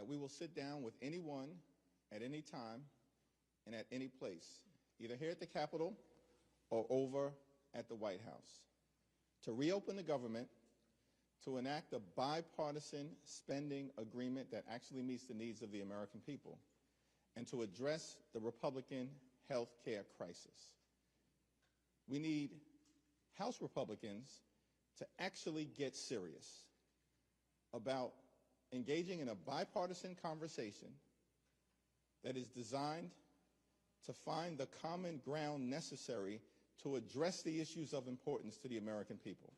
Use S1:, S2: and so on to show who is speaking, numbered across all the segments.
S1: that we will sit down with anyone at any time and at any place, either here at the Capitol or over at the White House, to reopen the government, to enact a bipartisan spending agreement that actually meets the needs of the American people, and to address the Republican health care crisis. We need House Republicans to actually get serious about engaging in a bipartisan conversation that is designed to find the common ground necessary to address the issues of importance to the American people,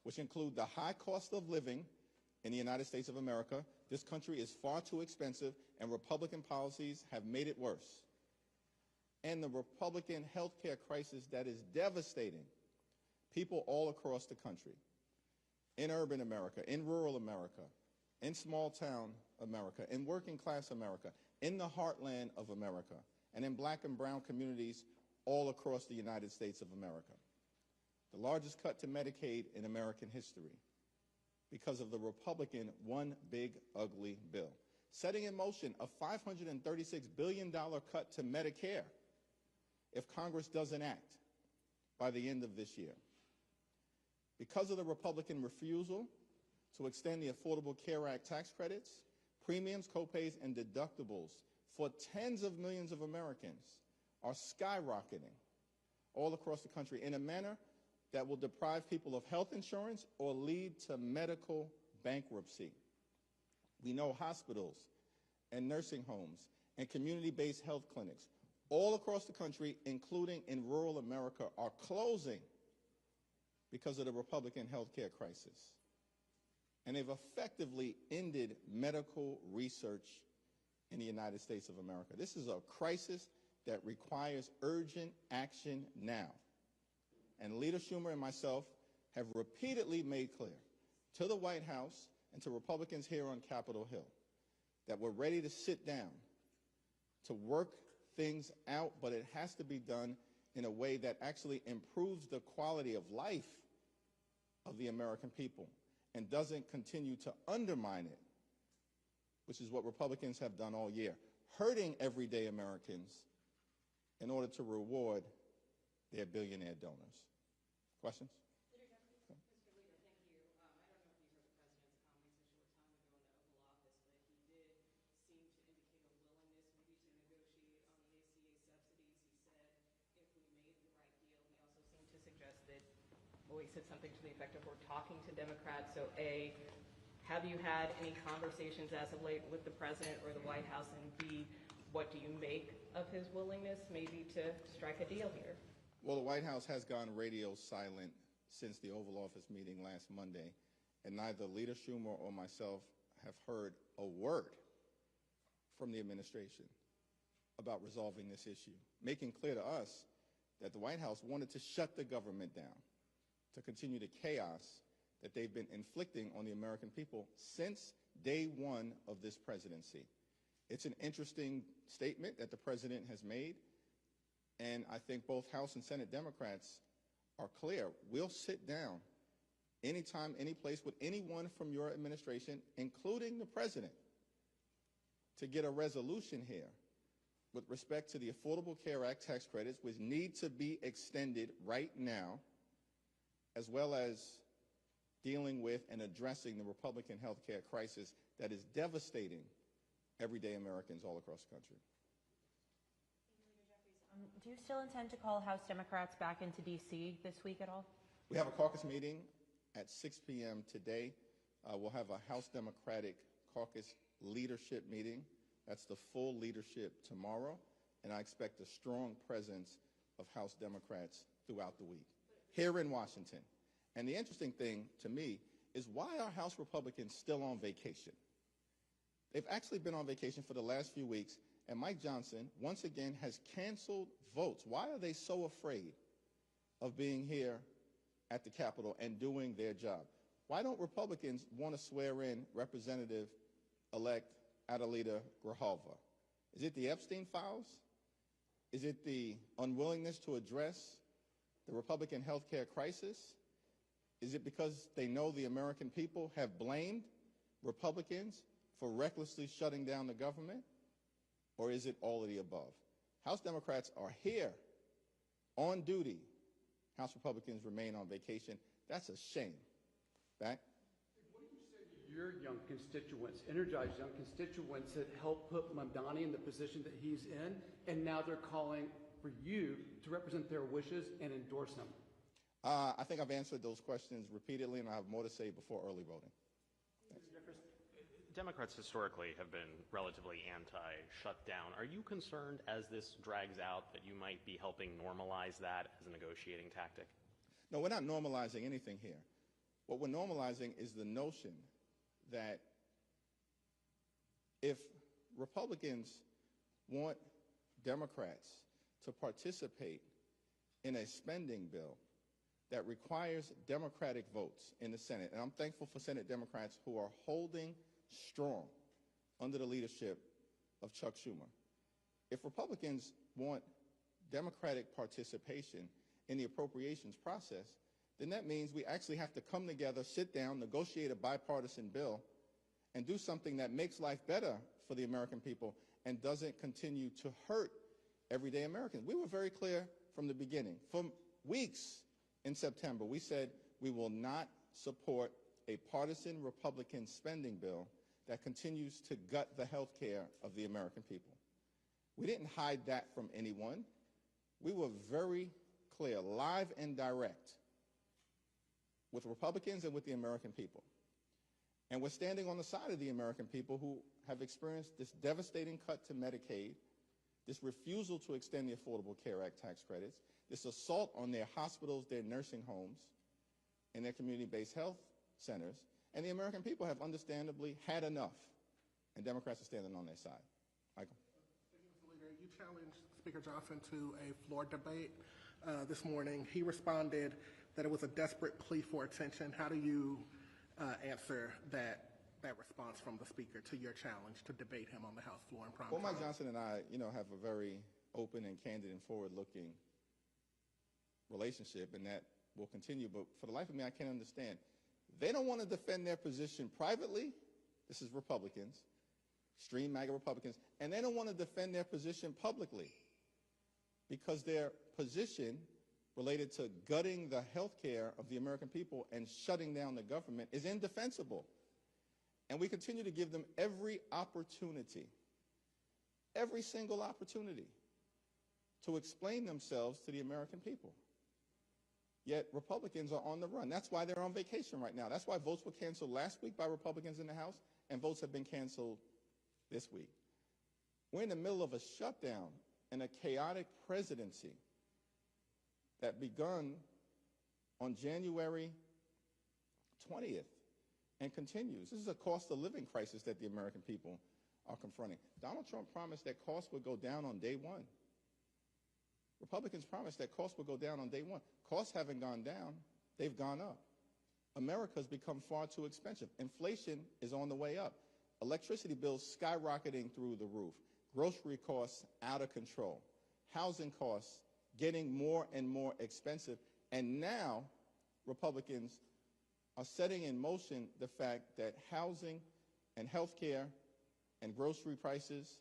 S1: which include the high cost of living in the United States of America. This country is far too expensive, and Republican policies have made it worse. And the Republican health care crisis that is devastating people all across the country, in urban America, in rural America, in small town America, in working class America, in the heartland of America, and in black and brown communities all across the United States of America. The largest cut to Medicaid in American history because of the Republican one big ugly bill, setting in motion a $536 billion cut to Medicare if Congress doesn't act by the end of this year. Because of the Republican refusal to extend the Affordable Care Act tax credits, premiums, copays, and deductibles for tens of millions of Americans are skyrocketing all across the country in a manner that will deprive people of health insurance or lead to medical bankruptcy. We know hospitals and nursing homes and community-based health clinics all across the country, including in rural America, are closing because of the Republican health care crisis. And they've effectively ended medical research in the United States of America. This is a crisis that requires urgent action now. And Leader Schumer and myself have repeatedly made clear to the White House and to Republicans here on Capitol Hill that we're ready to sit down to work things out, but it has to be done in a way that actually improves the quality of life of the American people and doesn't continue to undermine it, which is what Republicans have done all year, hurting everyday Americans in order to reward their billionaire donors. Questions?
S2: Mr. Leader, thank you. I don't know if you heard the President's comments a short time ago in the Oval Office, but he did seem to indicate a willingness maybe to negotiate on the ACA subsidies. He said if we made the right deal. He also seemed to suggest that, well, he said something to the effect of we're talking to Democrats. So A, have you had any conversations as of late with the President or the White House? And B, what do you make of his willingness maybe to strike a deal here?
S1: Well, the White House has gone radio silent since the Oval Office meeting last Monday, and neither Leader Schumer or myself have heard a word from the administration about resolving this issue, making clear to us that the White House wanted to shut the government down, to continue the chaos that they've been inflicting on the American people since day one of this presidency. It's an interesting statement that the President has made, and I think both House and Senate Democrats are clear. We'll sit down anytime, any place with anyone from your administration, including the President, to get a resolution here with respect to the Affordable Care Act tax credits, which need to be extended right now, as well as dealing with and addressing the Republican health care crisis that is devastating everyday Americans all across the country.
S3: Do you still intend to call House Democrats back into D.C. this week at all?
S1: We have a caucus meeting at 6 p.m. today. We'll have a House Democratic caucus leadership meeting. That's the full leadership tomorrow, and I expect a strong presence of House Democrats throughout the week here in Washington. And the interesting thing to me is, why are House Republicans still on vacation? They've actually been on vacation for the last few weeks, and Mike Johnson once again has canceled votes. Why are they so afraid of being here at the Capitol and doing their job? Why don't Republicans want to swear in Representative-elect Adelita Grijalva? Is it the Epstein files? Is it the unwillingness to address the Republican health care crisis? Is it because they know the American people have blamed Republicans for recklessly shutting down the government, or is it all of the above? House Democrats are here on duty. House Republicans remain on vacation. That's a shame. Back.
S4: What do you say to your young constituents, energized young constituents that helped put Mamdani in the position that he's in, and now they're calling for you to represent their wishes and endorse him?
S1: I think I've answered those questions repeatedly, and I have more to say before early voting.
S5: Democrats historically have been relatively anti-shutdown. Are you concerned as this drags out that you might be helping normalize that as a negotiating tactic?
S1: No, we're not normalizing anything here. What we're normalizing is the notion that if Republicans want Democrats to participate in a spending bill that requires Democratic votes in the Senate, and I'm thankful for Senate Democrats who are holding strong under the leadership of Chuck Schumer. If Republicans want Democratic participation in the appropriations process, then that means we actually have to come together, sit down, negotiate a bipartisan bill, and do something that makes life better for the American people and doesn't continue to hurt everyday Americans. We were very clear from the beginning. For weeks in September, we said we will not support a partisan Republican spending bill that continues to gut the health care of the American people. We didn't hide that from anyone. We were very clear, live and direct, with Republicans and with the American people. And we're standing on the side of the American people who have experienced this devastating cut to Medicaid, this refusal to extend the Affordable Care Act tax credits, this assault on their hospitals, their nursing homes, and their community-based health centers. And the American people have understandably had enough, and Democrats are standing on their side. Michael?
S6: Mr. Leader, you challenged Speaker Johnson to a floor debate this morning. He responded that it was a desperate plea for attention. How do you answer that response from the Speaker to your challenge to debate him on the House floor in prime time?
S1: Well, Mike Johnson and I, have a very open and candid and forward-looking relationship, and that will continue. But for the life of me, I can't understand. They don't want to defend their position privately. This is Republicans, extreme MAGA Republicans, and they don't want to defend their position publicly because their position related to gutting the health care of the American people and shutting down the government is indefensible. And we continue to give them every opportunity, every single opportunity, to explain themselves to the American people. Yet Republicans are on the run. That's why they're on vacation right now. That's why votes were canceled last week by Republicans in the House, and votes have been canceled this week. We're in the middle of a shutdown and a chaotic presidency that begun on January 20th and continues. This is a cost of living crisis that the American people are confronting. Donald Trump promised that costs would go down on day one. Republicans promised that costs would go down on day one. Costs haven't gone down. They've gone up. America's become far too expensive. Inflation is on the way up. Electricity bills skyrocketing through the roof. Grocery costs out of control. Housing costs getting more and more expensive. And now Republicans are setting in motion the fact that housing and health care and grocery prices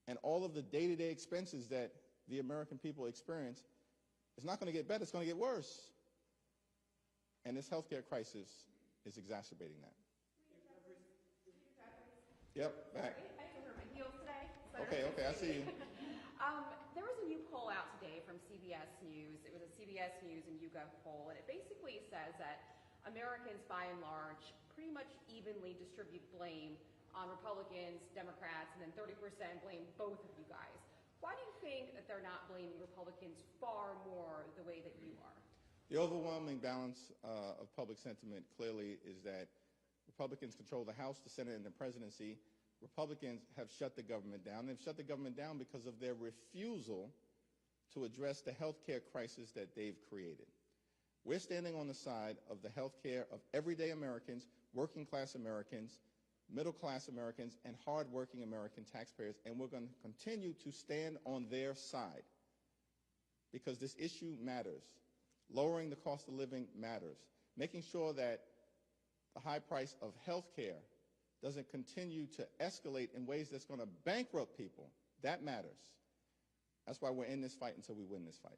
S1: and all of the day-to-day expenses that the American people experience is not going to get better, it's going to get worse. And this health care crisis is exacerbating that. Yep, back.
S2: I have to wear my heels today.
S1: Okay, I see you.
S2: There was a new poll out today from CBS News. It was a CBS News and YouGov poll, and it basically says that Americans, by and large, pretty much evenly distribute blame on Republicans, Democrats, and then 30% blame both of you guys. Why do you think that they're not blaming Republicans far more the way that you are?
S1: The overwhelming balance of public sentiment clearly is that Republicans control the House, the Senate, and the presidency. Republicans have shut the government down. They've shut the government down because of their refusal to address the health care crisis that they've created. We're standing on the side of the health care of everyday Americans, working-class Americans, middle-class Americans, and hard-working American taxpayers, and we're going to continue to stand on their side because this issue matters. Lowering the cost of living matters. Making sure that the high price of health care doesn't continue to escalate in ways that's going to bankrupt people. That matters. That's why we're in this fight until we win this fight.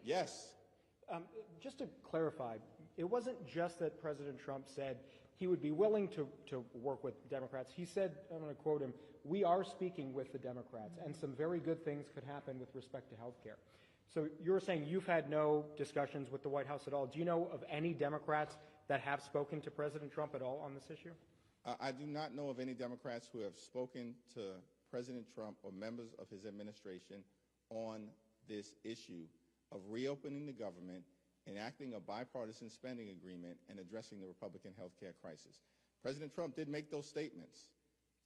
S1: Yes.
S7: Just to clarify, it wasn't just that President Trump said he would be willing to work with Democrats. He said, I'm going to quote him, "We are speaking with the Democrats, and some very good things could happen with respect to health care." So you're saying you've had no discussions with the White House at all. Do you know of any Democrats that have spoken to President Trump at all on this issue?
S1: I do not know of any Democrats who have spoken to President Trump or members of his administration on this issue of reopening the government, enacting a bipartisan spending agreement, and addressing the Republican health care crisis. President Trump did make those statements.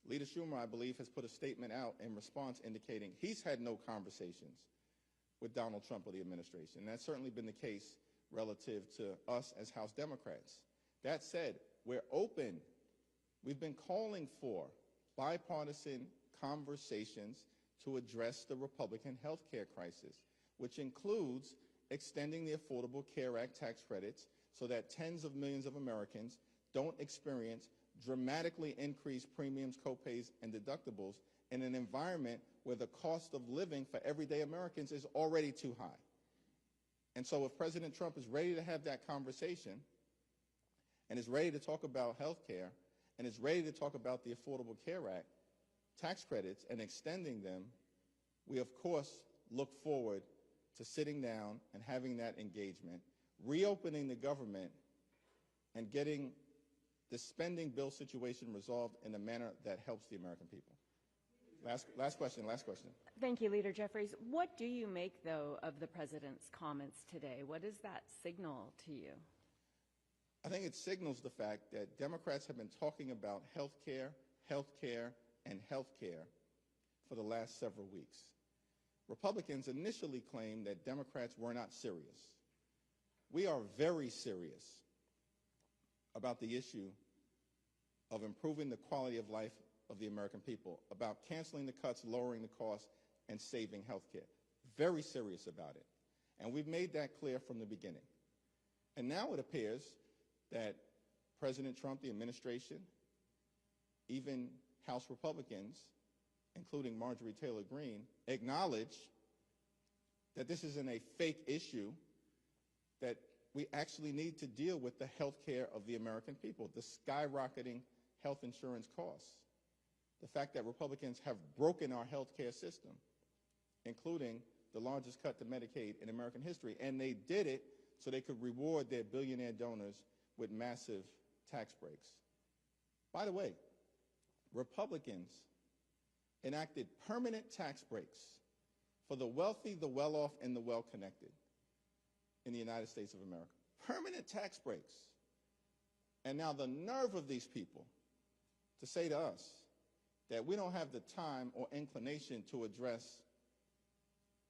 S1: Leader Schumer, I believe, has put a statement out in response indicating he's had no conversations with Donald Trump or the administration. And that's certainly been the case relative to us as House Democrats. That said, we're open. We've been calling for bipartisan conversations to address the Republican health care crisis, which includes extending the Affordable Care Act tax credits so that tens of millions of Americans don't experience dramatically increased premiums, copays, and deductibles in an environment where the cost of living for everyday Americans is already too high. And so if President Trump is ready to have that conversation and is ready to talk about health care and is ready to talk about the Affordable Care Act tax credits and extending them, we of course look forward to sitting down and having that engagement, reopening the government, and getting the spending bill situation resolved in a manner that helps the American people. Last question.
S8: Thank you, Leader Jeffries. What do you make, though, of the president's comments today? What does that signal to you?
S1: I think it signals the fact that Democrats have been talking about health care, and health care for the last several weeks. Republicans initially claimed that Democrats were not serious. We are very serious about the issue of improving the quality of life of the American people, about canceling the cuts, lowering the costs, and saving health care. Very serious about it. And we've made that clear from the beginning. And now it appears that President Trump, the administration, even House Republicans, including Marjorie Taylor Greene, acknowledge that this isn't a fake issue, that we actually need to deal with the health care of the American people, the skyrocketing health insurance costs, the fact that Republicans have broken our health care system, including the largest cut to Medicaid in American history, and they did it so they could reward their billionaire donors with massive tax breaks. By the way, Republicans enacted permanent tax breaks for the wealthy, the well-off, and the well-connected in the United States of America. Permanent tax breaks. And now the nerve of these people to say to us that we don't have the time or inclination to address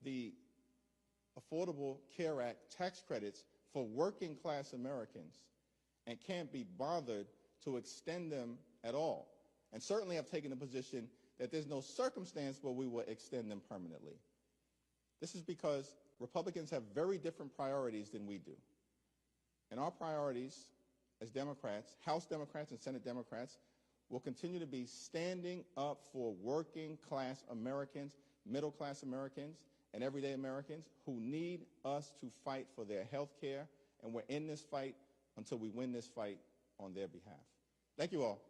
S1: the Affordable Care Act tax credits for working class Americans and can't be bothered to extend them at all. And certainly have taken a position that there's no circumstance where we will extend them permanently. This is because Republicans have very different priorities than we do. And our priorities as Democrats, House Democrats and Senate Democrats, will continue to be standing up for working class Americans, middle class Americans, and everyday Americans who need us to fight for their health care. And we're in this fight until we win this fight on their behalf. Thank you all.